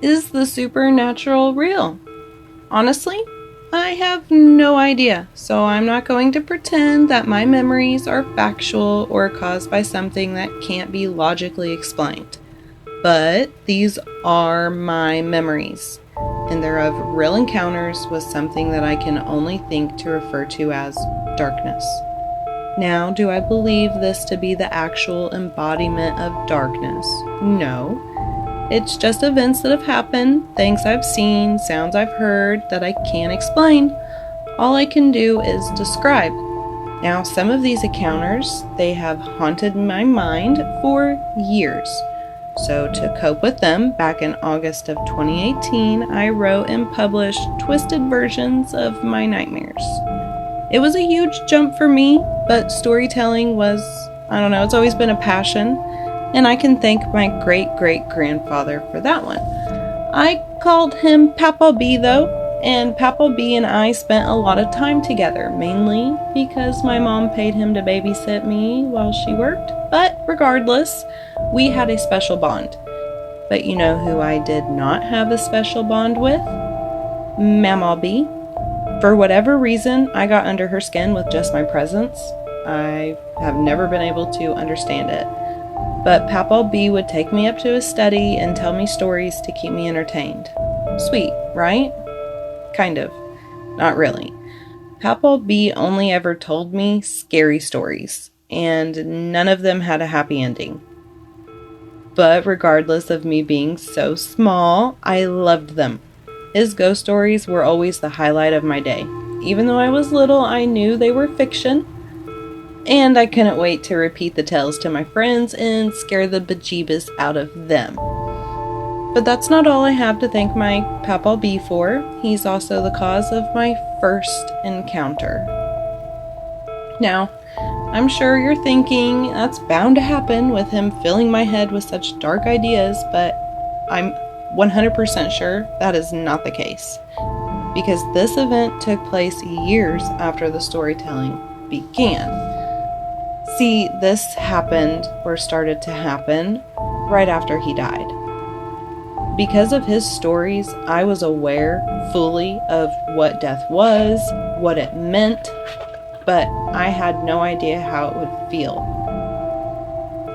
Is the supernatural real? Honestly, I have no idea, so I'm not going to pretend that my memories are factual or caused by something that can't be logically explained. But these are my memories, and they're of real encounters with something that I can only think to refer to as darkness. Now, do I believe this to be the actual embodiment of darkness? No. It's just events that have happened, things I've seen, sounds I've heard that I can't explain. All I can do is describe. Now, some of these encounters, they have haunted my mind for years. So to cope with them, back in August of 2018, I wrote and published twisted versions of my nightmares. It was a huge jump for me, but storytelling was, it's always been a passion. And I can thank my great-great-grandfather for that one. I called him Papa B though, and Papa B and I spent a lot of time together, mainly because my mom paid him to babysit me while she worked. But regardless, we had a special bond. But you know who I did not have a special bond with? Mama B. For whatever reason, I got under her skin with just my presence. I have never been able to understand it. But Papa B would take me up to his study and tell me stories to keep me entertained. Sweet, right? Kind of. Not really. Papa B only ever told me scary stories, and none of them had a happy ending. But regardless of me being so small, I loved them. His ghost stories were always the highlight of my day. Even though I was little, I knew they were fiction. And I couldn't wait to repeat the tales to my friends and scare the bejeebus out of them. But that's not all I have to thank my Papa B for. He's also the cause of my first encounter. Now, I'm sure you're thinking that's bound to happen with him filling my head with such dark ideas, but I'm 100% sure that is not the case. Because this event took place years after the storytelling began. See, this started to happen right after he died. Because of his stories, I was aware fully of what death was, what it meant, but I had no idea how it would feel.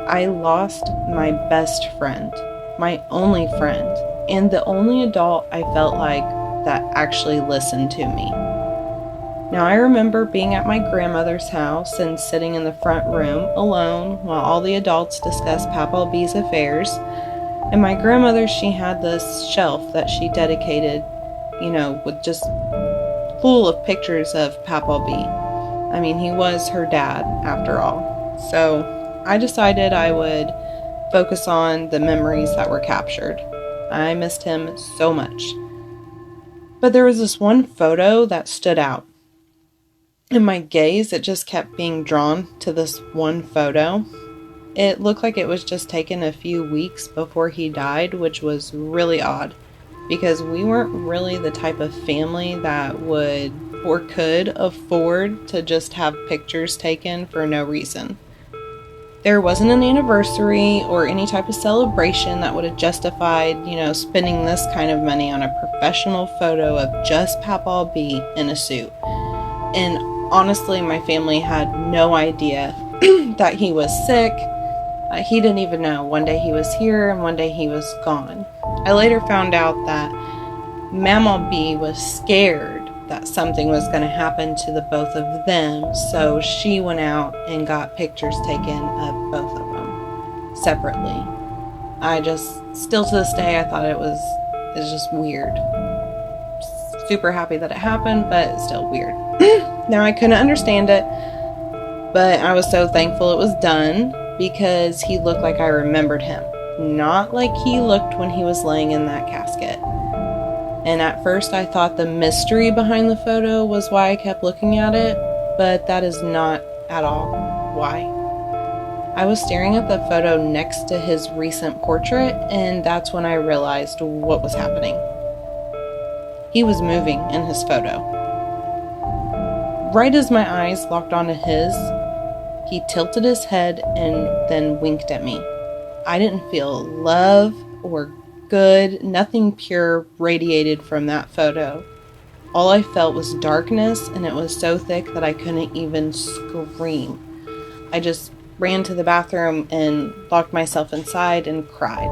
I lost my best friend, my only friend, and the only adult I felt like that actually listened to me. Now, I remember being at my grandmother's house and sitting in the front room alone while all the adults discussed Papa B's affairs. And my grandmother, she had this shelf that she dedicated, with just full of pictures of Papa B. I mean, he was her dad, after all. So I decided I would focus on the memories that were captured. I missed him so much. But there was this one photo that stood out. In my gaze, it just kept being drawn to this one photo. It looked like it was just taken a few weeks before he died, which was really odd because we weren't really the type of family that would or could afford to just have pictures taken for no reason. There wasn't an anniversary or any type of celebration that would have justified, spending this kind of money on a professional photo of just Papa B in a suit. And honestly, my family had no idea that he was sick. He didn't even know. One day he was here and one day he was gone. I later found out that Mama B was scared that something was going to happen to the both of them, so she went out and got pictures taken of both of them separately. Still to this day, I thought it's just weird. Super happy that it happened, but it's still weird. Now, I couldn't understand it, but I was so thankful it was done because he looked like I remembered him, not like he looked when he was laying in that casket. And at first I thought the mystery behind the photo was why I kept looking at it, but that is not at all why. I was staring at the photo next to his recent portrait, and that's when I realized what was happening. He was moving in his photo. Right as my eyes locked onto his, he tilted his head and then winked at me. I didn't feel love or good, nothing pure radiated from that photo. All I felt was darkness, and it was so thick that I couldn't even scream. I just ran to the bathroom and locked myself inside and cried.